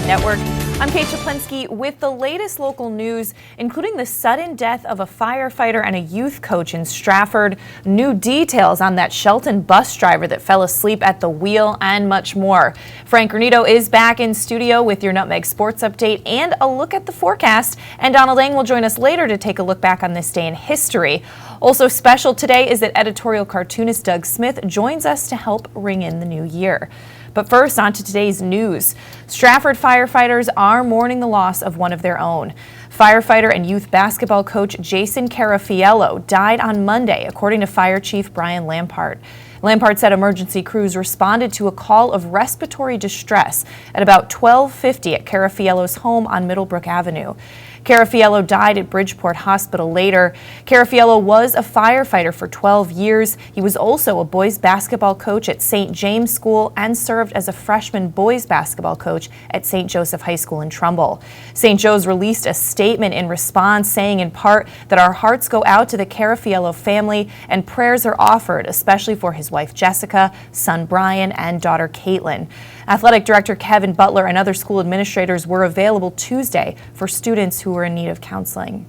Network. I'm Kate Czaplinski with the latest local news, including the sudden death of a firefighter and a youth coach in Stratford, new details on that Shelton bus driver that fell asleep at the wheel, and much more. Frank Granito is back in studio with your Nutmeg Sports Update and a look at the forecast. And Donald Lang will join us later to take a look back on this day in history. Also special today is that editorial cartoonist Doug Smith joins us to help ring in the new year. But first, on to today's news. Stratford firefighters are mourning the loss of one of their own. Firefighter and youth basketball coach Jason Carafiello died on Monday, according to Fire Chief Brian Lampart. Lampart said emergency crews responded to a call of respiratory distress at about 12:50 at Carafiello's home on Middlebrook Avenue. Carafiello died at Bridgeport Hospital later. Carafiello was a firefighter for 12 years. He was also a boys basketball coach at St. James School and served as a freshman boys basketball coach at St. Joseph High School in Trumbull. St. Joe's released a statement in response, saying in part that our hearts go out to the Carafiello family and prayers are offered, especially for his wife Jessica, son Brian, and daughter Caitlin. Athletic Director Kevin Butler and other school administrators were available Tuesday for students who were in need of counseling.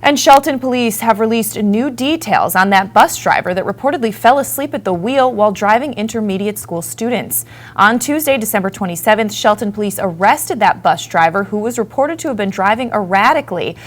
And Shelton police have released new details on that bus driver that reportedly fell asleep at the wheel while driving intermediate school students. On Tuesday, December 27th, Shelton police arrested that bus driver who was reported to have been driving erratically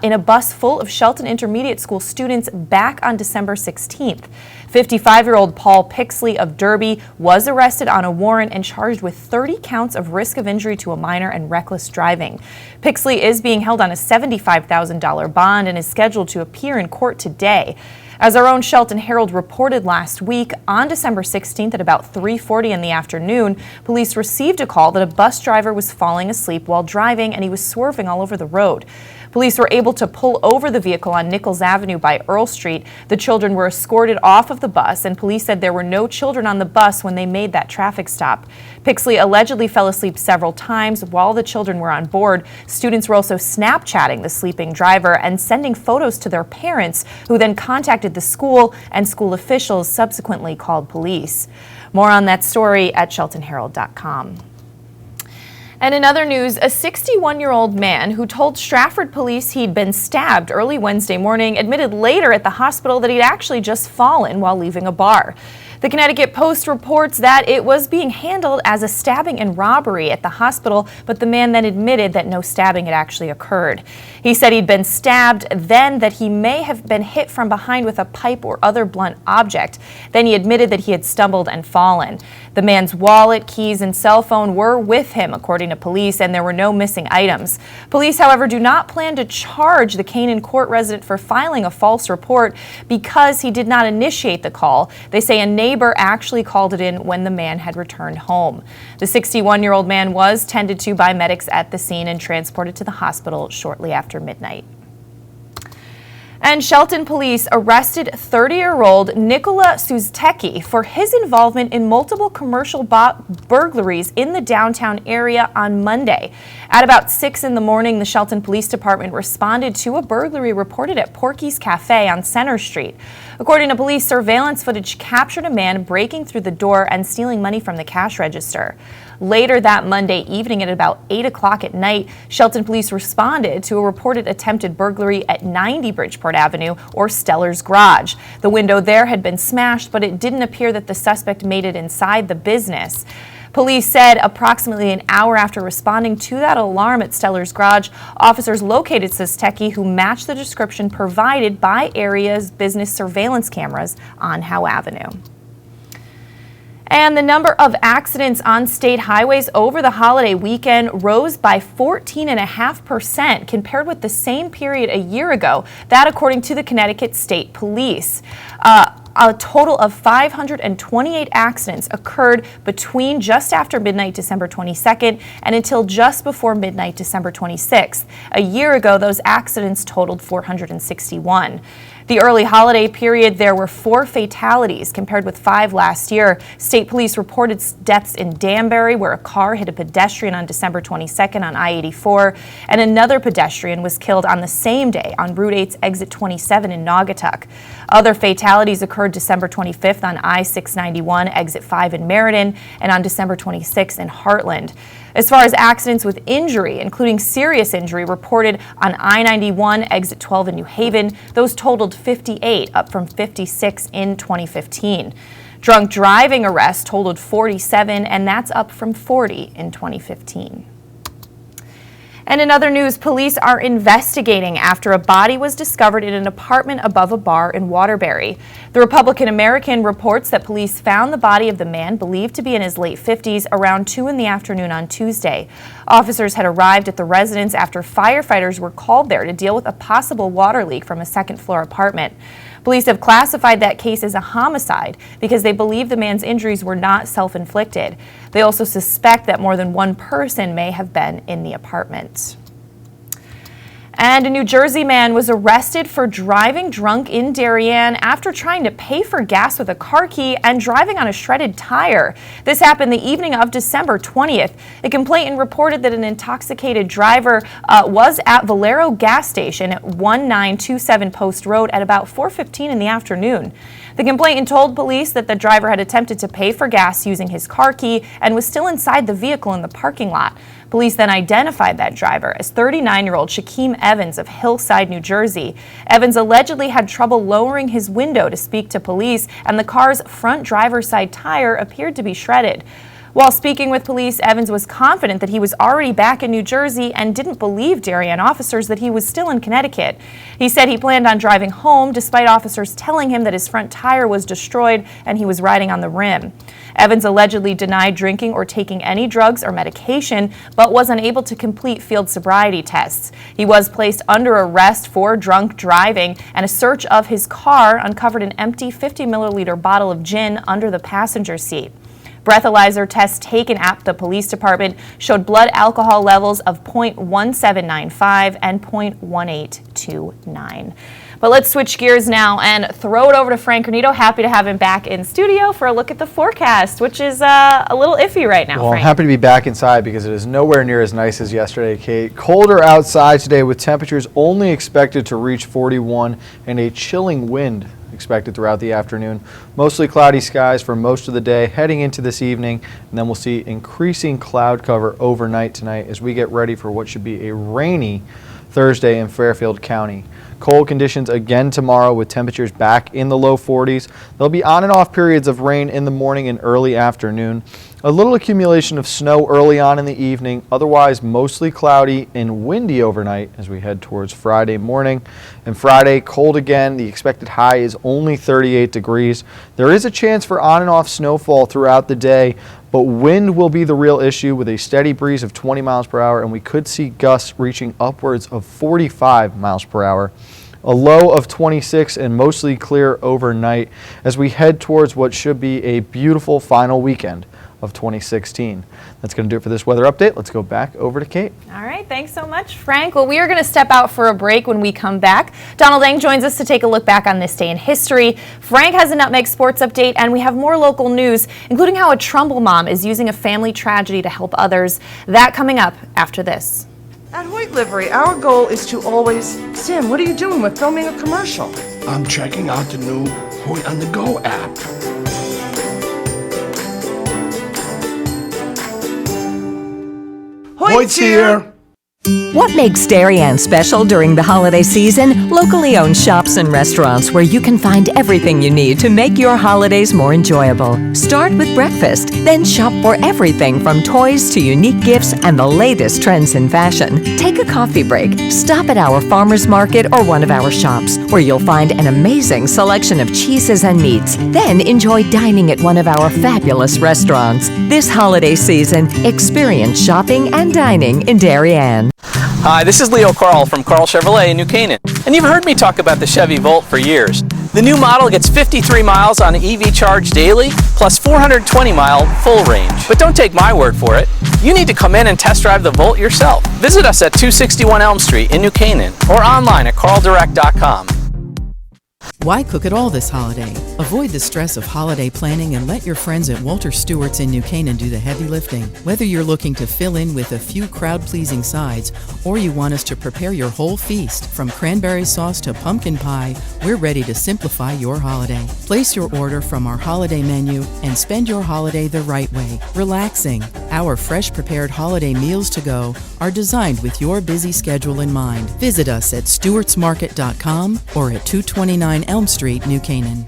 in a bus full of Shelton intermediate school students back on December 16th. 55-year-old Paul Pixley of Derby was arrested on a warrant and charged with 30 counts of risk of injury to a minor and reckless driving. Pixley is being held on a $75,000 bond and is scheduled to appear in court today. As our own Shelton Herald reported last week, on December 16th at about 3:40 in the afternoon, police received a call that a bus driver was falling asleep while driving and he was swerving all over the road. Police were able to pull over the vehicle on Nichols Avenue by Earl Street. The children were escorted off of the bus, and police said there were no children on the bus when they made that traffic stop. Pixley allegedly fell asleep several times while the children were on board. Students were also Snapchatting the sleeping driver and sending photos to their parents, who then contacted the school, and school officials subsequently called police. More on that story at sheltonherald.com. And in other news, a 61-year-old man who told Stratford police he'd been stabbed early Wednesday morning admitted later at the hospital that he'd actually just fallen while leaving a bar. The Connecticut Post reports that it was being handled as a stabbing and robbery at the hospital, but the man then admitted that no stabbing had actually occurred. He said he'd been stabbed, then that he may have been hit from behind with a pipe or other blunt object. Then he admitted that he had stumbled and fallen. The man's wallet, keys, and cell phone were with him, according to police, and there were no missing items. Police, however, do not plan to charge the Canaan Court resident for filing a false report because he did not initiate the call. They say a neighbor actually called it in when the man had returned home. The 61-year-old man was tended to by medics at the scene and transported to the hospital shortly after midnight. And Shelton police arrested 30-year-old Nikola Suzteki for his involvement in multiple commercial burglaries in the downtown area on Monday. At about 6 in the morning, the Shelton Police Department responded to a burglary reported at Porky's Cafe on Center Street. According to police, surveillance footage captured a man breaking through the door and stealing money from the cash register. Later that Monday evening at about 8 o'clock at night, Shelton police responded to a reported attempted burglary at 90 Bridgeport Avenue or Stellar's Garage. The window there had been smashed, but it didn't appear that the suspect made it inside the business. Police said approximately an hour after responding to that alarm at Stellar's Garage, officers located Suzteki, who matched the description provided by area's business surveillance cameras on Howe Avenue. And the number of accidents on state highways over the holiday weekend rose by 14.5% compared with the same period a year ago. That according to the Connecticut State Police. A total of 528 accidents occurred between just after midnight December 22nd and until just before midnight December 26th. A year ago, those accidents totaled 461. The early holiday period, there were 4 fatalities compared with 5 last year. State police reported deaths in Danbury, where a car hit a pedestrian on December 22nd on I-84, and another pedestrian was killed on the same day on Route 8's exit 27 in Naugatuck. Other fatalities occurred December 25th on I-691, exit 5 in Meriden, and on December 26th in Heartland. As far as accidents with injury, including serious injury reported on I-91 exit 12 in New Haven, those totaled 58, up from 56 in 2015. Drunk driving arrests totaled 47, and that's up from 40 in 2015. And in other news, police are investigating after a body was discovered in an apartment above a bar in Waterbury. The Republican American reports that police found the body of the man believed to be in his late 50s around 2 in the afternoon on Tuesday. Officers had arrived at the residence after firefighters were called there to deal with a possible water leak from a second-floor apartment. Police have classified that case as a homicide because they believe the man's injuries were not self-inflicted. They also suspect that more than one person may have been in the apartment. And a New Jersey man was arrested for driving drunk in Darien after trying to pay for gas with a car key and driving on a shredded tire. This happened the evening of December 20th. A complainant reported that an intoxicated driver was at Valero gas station at 1927 Post Road at about 4:15 in the afternoon. The complainant told police that the driver had attempted to pay for gas using his car key and was still inside the vehicle in the parking lot. Police then identified that driver as 39-year-old Shaquem Evans of Hillside, New Jersey. Evans allegedly had trouble lowering his window to speak to police, and the car's front driver's side tire appeared to be shredded. While speaking with police, Evans was confident that he was already back in New Jersey and didn't believe Darien officers that he was still in Connecticut. He said he planned on driving home despite officers telling him that his front tire was destroyed and he was riding on the rim. Evans allegedly denied drinking or taking any drugs or medication, but was unable to complete field sobriety tests. He was placed under arrest for drunk driving, and a search of his car uncovered an empty 50-milliliter bottle of gin under the passenger seat. Breathalyzer tests taken at the police department showed blood alcohol levels of 0.1795 and 0.1829. But let's switch gears now and throw it over to Frank Granito. Happy to have him back in studio for a look at the forecast, which is a little iffy right now, Well, Frank. I'm happy to be back inside because it is nowhere near as nice as yesterday, Kate. Colder outside today with temperatures only expected to reach 41 and a chilling wind expected throughout the afternoon. Mostly cloudy skies for most of the day heading into this evening, and then we'll see increasing cloud cover overnight tonight as we get ready for what should be a rainy Thursday in Fairfield County. Cold conditions again tomorrow with temperatures back in the low 40s. There'll be on and off periods of rain in the morning and early afternoon. A little accumulation of snow early on in the evening, otherwise mostly cloudy and windy overnight as we head towards Friday morning. And Friday, cold again. The expected high is only 38 degrees. There is a chance for on and off snowfall throughout the day, but wind will be the real issue with a steady breeze of 20 miles per hour, and we could see gusts reaching upwards of 45 miles per hour. A low of 26 and mostly clear overnight as we head towards what should be a beautiful final weekend of 2016. That's going to do it for this weather update. Let's go back over to Kate. All right, thanks so much, Frank. Well, we are going to step out for a break. When we come back, Donald Eng joins us to take a look back on this day in history. Frank has a Nutmeg Sports update, and we have more local news, including how a Trumbull mom is using a family tragedy to help others. That coming up after this. At Hoyt Livery, our goal is to always... Sam, what are you doing? We're filming a commercial. I'm checking out the new Hoyt on the Go app. Hoyt's here! What makes Darien special during the holiday season? Locally owned shops and restaurants where you can find everything you need to make your holidays more enjoyable. Start with breakfast, then shop for everything from toys to unique gifts and the latest trends in fashion. Take a coffee break. Stop at our farmers market or one of our shops where you'll find an amazing selection of cheeses and meats. Then enjoy dining at one of our fabulous restaurants. This holiday season, experience shopping and dining in Darien. Hi, this is Leo Carl from Carl Chevrolet in New Canaan, and you've heard me talk about the Chevy Volt for years. The new model gets 53 miles on EV charge daily, plus 420-mile full range. But don't take my word for it. You need to come in and test drive the Volt yourself. Visit us at 261 Elm Street in New Canaan or online at carldirect.com. Why cook it all this holiday? Avoid the stress of holiday planning and let your friends at Walter Stewart's in New Canaan do the heavy lifting. Whether you're looking to fill in with a few crowd-pleasing sides or you want us to prepare your whole feast, from cranberry sauce to pumpkin pie, we're ready to simplify your holiday. Place your order from our holiday menu and spend your holiday the right way, relaxing. Our fresh prepared holiday meals to go are designed with your busy schedule in mind. Visit us at stewartsmarket.com or at 229 Elm Street, New Canaan.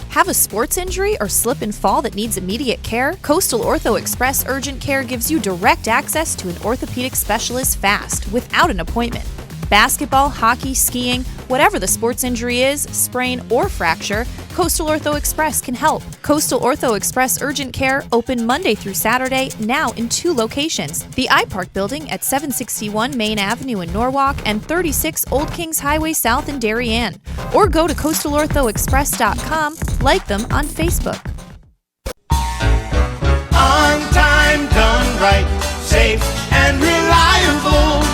Have a sports injury or slip and fall that needs immediate care? Coastal Ortho Express Urgent Care gives you direct access to an orthopedic specialist fast, without an appointment. Basketball, hockey, skiing, whatever the sports injury is, sprain or fracture, Coastal Ortho Express can help. Coastal Ortho Express Urgent Care, open Monday through Saturday, now in 2 locations. The iPark building at 761 Main Avenue in Norwalk and 36 Old Kings Highway South in Darien. Or go to coastalorthoexpress.com, like them on Facebook. On time, done right, safe and reliable.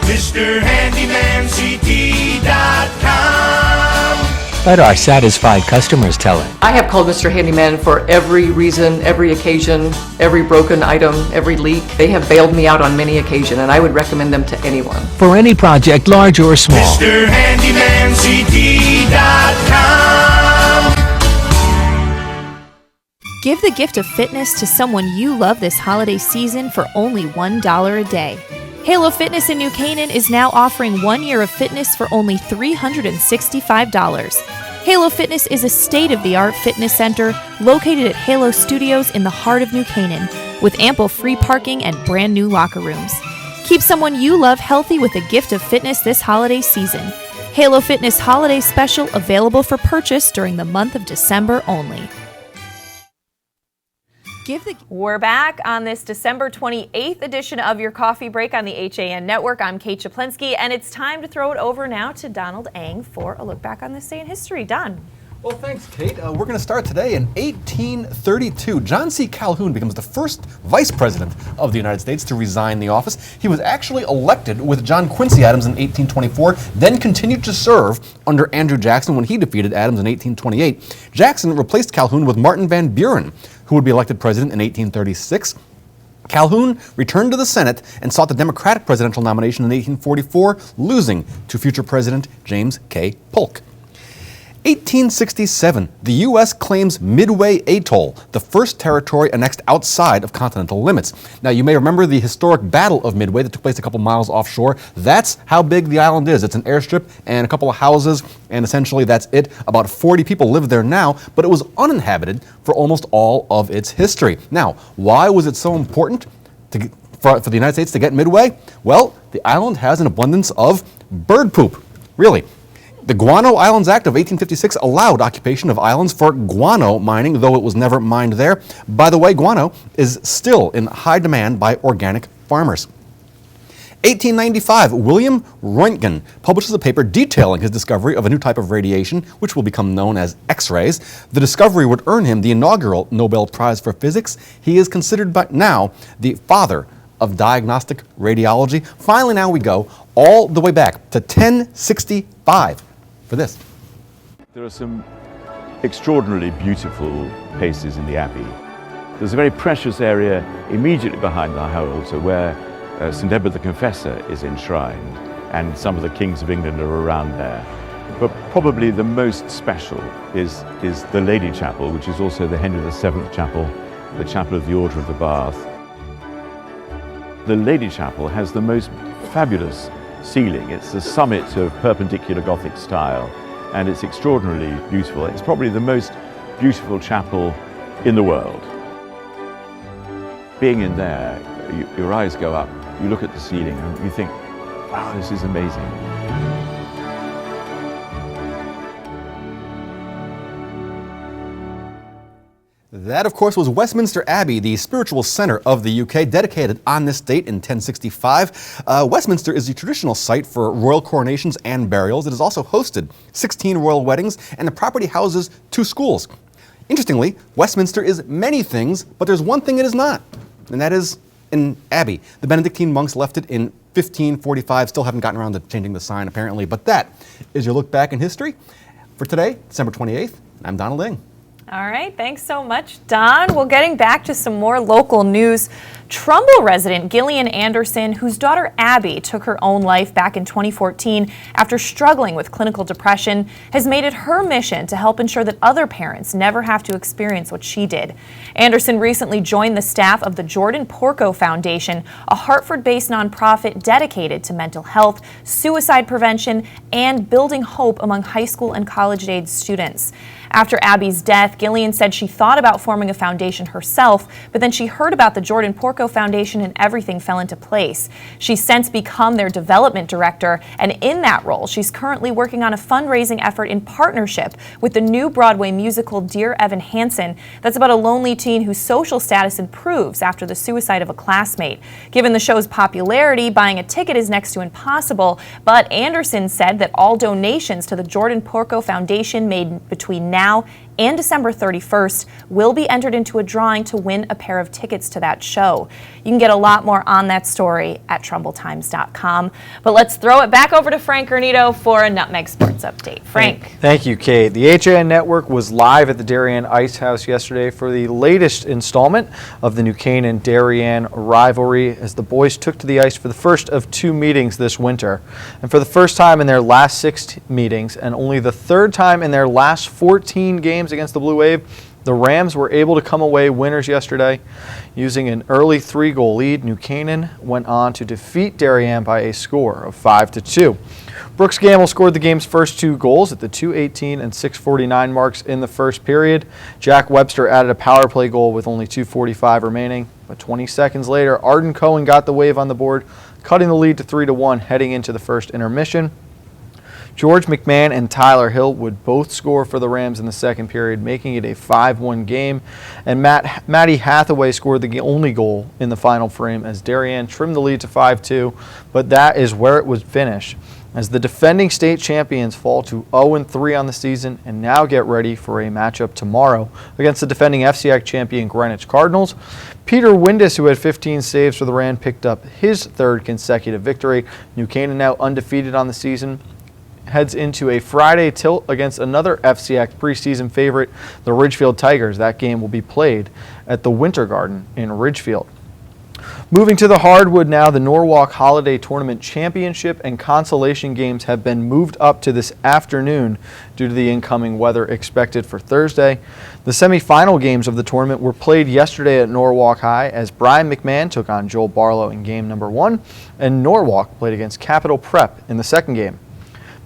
MrHandymanCT.com. Let our satisfied customers tell it. I have called Mr. Handyman for every reason, every occasion, every broken item, every leak. They have bailed me out on many occasions, and I would recommend them to anyone. For any project, large or small. MrHandymanCT.com. Give the gift of fitness to someone you love this holiday season for only $1 a day. Halo Fitness in New Canaan is now offering 1 year of fitness for only $365. Halo Fitness is a state-of-the-art fitness center located at Halo Studios in the heart of New Canaan, with ample free parking and brand new locker rooms. Keep someone you love healthy with a gift of fitness this holiday season. Halo Fitness Holiday Special available for purchase during the month of December only. We're back on this December 28th edition of your Coffee Break on the HAN Network. I'm Kate Czaplinski, and it's time to throw it over now to Donald Eng for a look back on this day in history. Don. Well, thanks, Kate. We're going to start today in 1832. John C. Calhoun becomes the first vice president of the United States to resign the office. He was actually elected with John Quincy Adams in 1824, then continued to serve under Andrew Jackson when he defeated Adams in 1828. Jackson replaced Calhoun with Martin Van Buren, who would be elected president in 1836. Calhoun returned to the Senate and sought the Democratic presidential nomination in 1844, losing to future President James K. Polk. 1867, the U.S. claims Midway Atoll, the first territory annexed outside of continental limits. Now, you may remember the historic Battle of Midway that took place a couple miles offshore. That's how big the island is. It's an airstrip and a couple of houses, and essentially that's it. About 40 people live there now, but it was uninhabited for almost all of its history. Now, why was it so important for the United States to get Midway? Well, the island has an abundance of bird poop, really. The Guano Islands Act of 1856 allowed occupation of islands for guano mining, though it was never mined there. By the way, guano is still in high demand by organic farmers. 1895, William Röntgen publishes a paper detailing his discovery of a new type of radiation, which will become known as X-rays. The discovery would earn him the inaugural Nobel Prize for Physics. He is considered by now the father of diagnostic radiology. Finally, now we go all the way back to 1065. For this. There are some extraordinarily beautiful places in the Abbey. There's a very precious area immediately behind the hall also where St. Edward the Confessor is enshrined, and some of the kings of England are around there. But probably the most special is the Lady Chapel, which is also the Henry VII Chapel, the Chapel of the Order of the Bath. The Lady Chapel has the most fabulous ceiling. It's the summit of perpendicular Gothic style, and it's extraordinarily beautiful. It's probably the most beautiful chapel in the world. Being in there, your eyes go up, you look at the ceiling and you think, wow, this is amazing. That, of course, was Westminster Abbey, the spiritual center of the UK, dedicated on this date in 1065. Westminster is the traditional site for royal coronations and burials. It has also hosted 16 royal weddings, and the property houses 2 schools. Interestingly, Westminster is many things, but there's one thing it is not, and that is an abbey. The Benedictine monks left it in 15:45. Still haven't gotten around to changing the sign, apparently. But that is your look back in history for today, December 28th. I'm Donald Ing. All right, thanks so much, Don. Well, getting back to some more local news, Trumbull resident Gillian Anderson, whose daughter Abby took her own life back in 2014 after struggling with clinical depression, has made it her mission to help ensure that other parents never have to experience what she did. Anderson recently joined the staff of the Jordan Porco Foundation, a Hartford-based nonprofit dedicated to mental health, suicide prevention, and building hope among high school and college-age students. After Abby's death, Gillian said she thought about forming a foundation herself, but then she heard about the Jordan Porco Foundation and everything fell into place. She's since become their development director, and in that role, she's currently working on a fundraising effort in partnership with the new Broadway musical Dear Evan Hansen that's about a lonely teen whose social status improves after the suicide of a classmate. Given the show's popularity, buying a ticket is next to impossible, but Anderson said that all donations to the Jordan Porco Foundation made between now and December 31st will be entered into a drawing to win a pair of tickets to that show. You can get a lot more on that story at TrumbleTimes.com. But let's throw it back over to Frank Granito for a Nutmeg Sports Update. Frank. Thank you, Kate. The HAN Network was live at the Darien Ice House yesterday for the latest installment of the New Canaan-Darien rivalry as the boys took to the ice for the first of 2 meetings this winter. And for the first time in their last 6 meetings and only the third time in their last 14 games against the Blue Wave, the Rams were able to come away winners yesterday. Using an early 3-goal lead, New Canaan went on to defeat Darien by a score of 5-2. Brooks Gamble scored the game's first 2 goals at the 2:18 and 6:49 marks in the first period. Jack Webster added a power play goal with only 2:45 remaining, but 20 seconds later, Arden Cohen got the Wave on the board, cutting the lead to 3-1 heading into the first intermission. George McMahon and Tyler Hill would both score for the Rams in the second period, making it a 5-1 game. And Matty Hathaway scored the only goal in the final frame as Darien trimmed the lead to 5-2, but that is where it would finish, as the defending state champions fall to 0-3 on the season and now get ready for a matchup tomorrow against the defending FCIAC champion Greenwich Cardinals. Peter Windus, who had 15 saves for the Rams, picked up his 3rd consecutive victory. New Canaan now undefeated on the season, heads into a Friday tilt against another FCIAC preseason favorite, the Ridgefield Tigers. That game will be played at the Winter Garden in Ridgefield. Moving to the hardwood now, the Norwalk Holiday Tournament Championship and Consolation Games have been moved up to this afternoon due to the incoming weather expected for Thursday. The semifinal games of the tournament were played yesterday at Norwalk High as Brian McMahon took on Joel Barlow in game number 1, and Norwalk played against Capital Prep in the second game.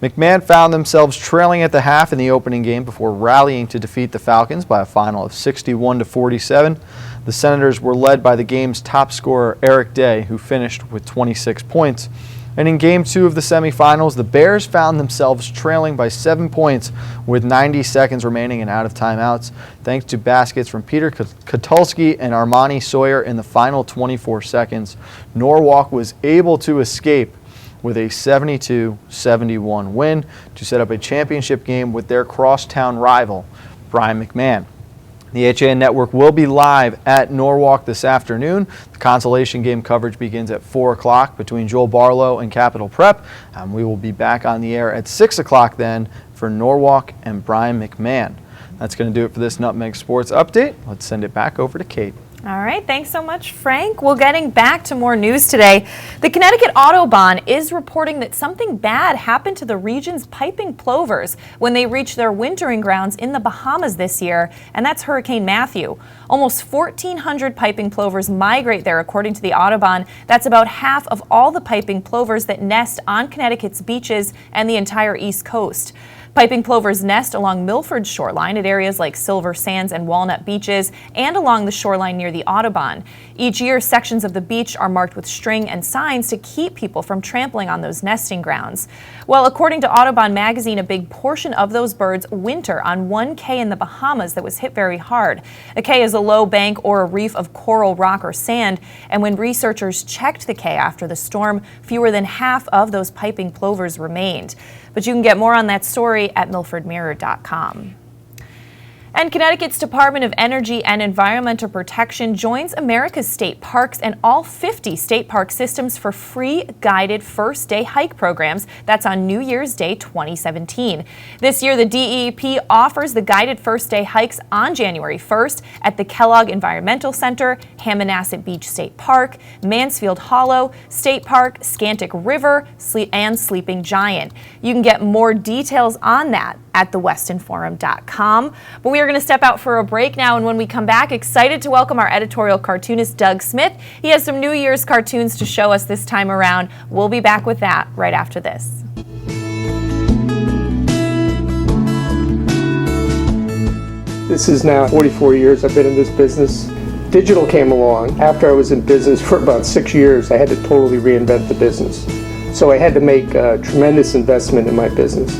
McMahon found themselves trailing at the half in the opening game before rallying to defeat the Falcons by a final of 61-47. The Senators were led by the game's top scorer, Eric Day, who finished with 26 points. And in Game 2 of the semifinals, the Bears found themselves trailing by 7 points with 90 seconds remaining and out of timeouts, thanks to baskets from Peter Katulski and Armani Sawyer in the final 24 seconds. Norwalk was able to escape with a 72-71 win to set up a championship game with their crosstown rival, Brian McMahon. The HAN Network will be live at Norwalk this afternoon. The consolation game coverage begins at 4 o'clock between Joel Barlow and Capital Prep. We will be back on the air at 6 o'clock then for Norwalk and Brian McMahon. That's going to do it for this Nutmeg Sports Update. Let's send it back over to Kate. All right, thanks so much, Frank. Well, getting back to more news today, the Connecticut Audubon is reporting that something bad happened to the region's piping plovers when they reached their wintering grounds in the Bahamas this year, and that's Hurricane Matthew. Almost 1,400 piping plovers migrate there, according to the Audubon. That's about half of all the piping plovers that nest on Connecticut's beaches and the entire East Coast. Piping plovers nest along Milford's shoreline at areas like Silver Sands and Walnut Beaches and along the shoreline near the Audubon. Each year, sections of the beach are marked with string and signs to keep people from trampling on those nesting grounds. Well, according to Audubon magazine, a big portion of those birds winter on one cay in the Bahamas that was hit very hard. A cay is a low bank or a reef of coral, rock, or sand, and when researchers checked the cay after the storm, fewer than half of those piping plovers remained. But you can get more on that story at milfordmirror.com. And Connecticut's Department of Energy and Environmental Protection joins America's state parks and all 50 state park systems for free guided first day hike programs. That's on New Year's Day 2017. This year, the DEP offers the guided first day hikes on January 1st at the Kellogg Environmental Center, Hammonasset Beach State Park, Mansfield Hollow State Park, Scantic River, and Sleeping Giant. You can get more details on that at thewestonforum.com. But we are going to step out for a break now, and when we come back, excited to welcome our editorial cartoonist Doug Smith. He has some New Year's cartoons to show us this time around. We'll be back with that right after this. This is now 44 years I've been in this business. Digital came along. After I was in business for about 6 years, I had to totally reinvent the business. So I had to make a tremendous investment in my business.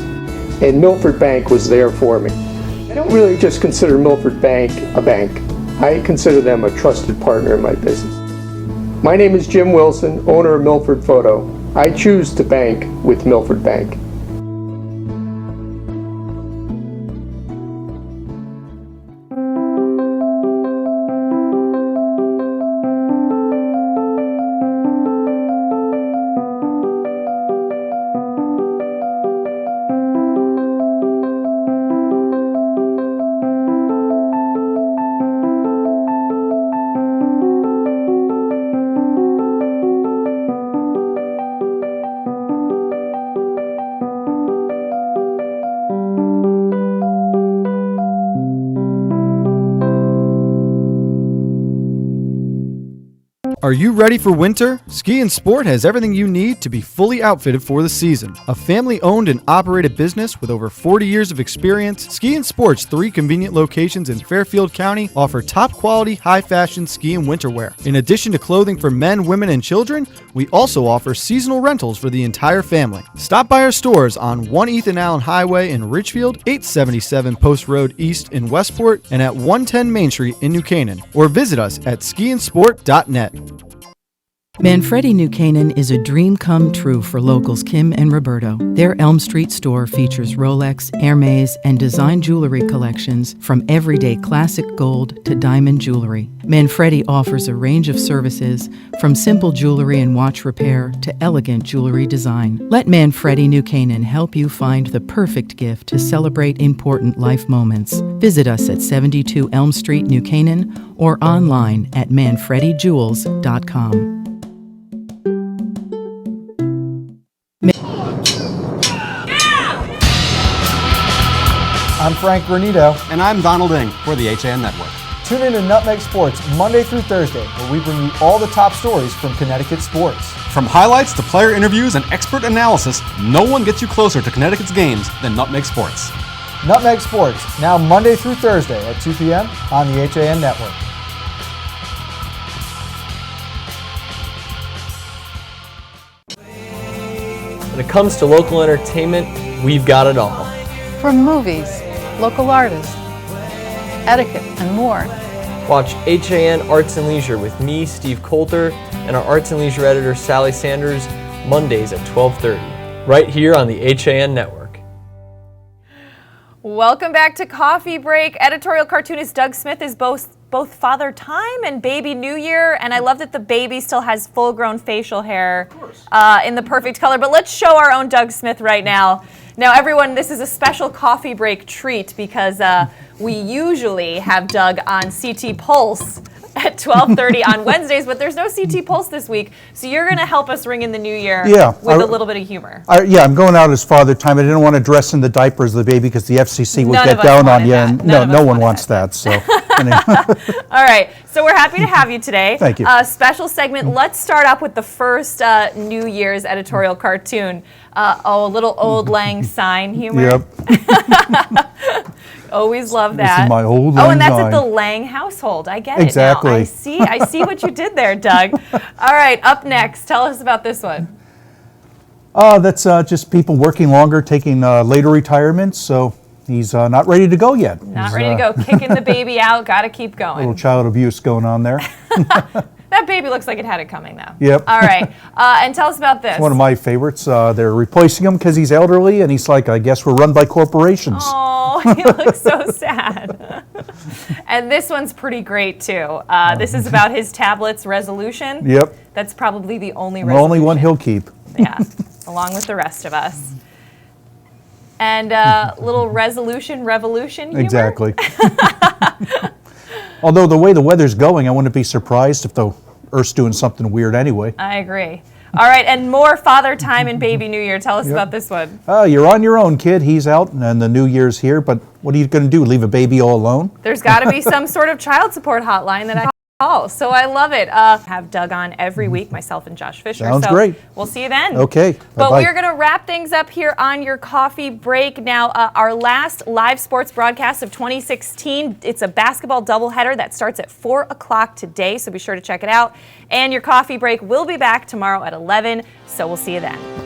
And Milford Bank was there for me. I don't really just consider Milford Bank a bank. I consider them a trusted partner in my business. My name is Jim Wilson, owner of Milford Photo. I choose to bank with Milford Bank. Are you ready for winter? Ski and Sport has everything you need to be fully outfitted for the season. A family-owned and operated business with over 40 years of experience, Ski and Sport's 3 convenient locations in Fairfield County offer top-quality, high-fashion ski and winter wear. In addition to clothing for men, women, and children, we also offer seasonal rentals for the entire family. Stop by our stores on 1 Ethan Allen Highway in Ridgefield, 877 Post Road East in Westport, and at 110 Main Street in New Canaan, or visit us at skiandsport.net. Manfredi New Canaan is a dream come true for locals Kim and Roberto. Their Elm Street store features Rolex, Hermes, and design jewelry collections from everyday classic gold to diamond jewelry. Manfredi offers a range of services from simple jewelry and watch repair to elegant jewelry design. Let Manfredi New Canaan help you find the perfect gift to celebrate important life moments. Visit us at 72 Elm Street, New Canaan, or online at manfredijewels.com. I'm Frank Granito. And I'm Donald Ng for the HAN Network. Tune in to Nutmeg Sports Monday through Thursday, where we bring you all the top stories from Connecticut sports. From highlights to player interviews and expert analysis, no one gets you closer to Connecticut's games than Nutmeg Sports. Nutmeg Sports, now Monday through Thursday at 2 p.m. on the HAN Network. When it comes to local entertainment, we've got it all. From movies, local artists, etiquette, and more. Watch HAN Arts and Leisure with me, Steve Coulter, and our Arts and Leisure editor, Sally Sanders, Mondays at 12:30, right here on the HAN Network. Welcome back to Coffee Break. Editorial cartoonist Doug Smith is both Father Time and Baby New Year, and I love that the baby still has full-grown facial hair in the perfect color. But let's show our own Doug Smith right now. Now, everyone, this is a special coffee break treat because we usually have Doug on CT Pulse at 12:30 on Wednesdays, but there's no CT Pulse this week, so you're going to help us ring in the new year with a little bit of humor. I'm going out as Father Time. I didn't want to dress in the diapers of the baby because the FCC would get down on you, and no one wants that. So, anyway. All right, so we're happy to have you today. Thank you. Special segment. Let's start up with the first New Year's editorial cartoon. A little Old Lang Syne humor. Yep. Always love that. This is my old and that's Lang at the Lang household. I get exactly. it now. I see what you did there, Doug. All right, up next, tell us about this one. That's just people working longer, taking later retirements. So he's not ready to go yet. Not ready to go. Kicking the baby out. Got to keep going. A little child abuse going on there. That baby looks like it had it coming, though. Yep. All right. And tell us about this. It's one of my favorites. They're replacing him because he's elderly, and he's like, I guess we're run by corporations. Oh. he looks so sad. And this one's pretty great too. This is about his tablet's resolution. Yep. That's probably the only The resolution. only one he'll keep. Yeah, along with the rest of us. And little resolution revolution humor. Exactly. Although the way the weather's going, I wouldn't be surprised if the Earth's doing something weird anyway. I agree. All right, and more Father Time and Baby New Year. Tell us about this one. You're on your own, kid. He's out, and the New Year's here. But what are you going to do? Leave a baby all alone? There's got to be some sort of child support hotline that I call. So I love it. Have Doug on every week, myself and Josh Fisher. Sounds so great. We'll see you then. Okay. But Bye-bye. we're going to wrap things up here on your coffee break. Now, our last live sports broadcast of 2016, it's a basketball doubleheader that starts at 4 o'clock today, so be sure to check it out. And your coffee break will be back tomorrow at 11, so we'll see you then.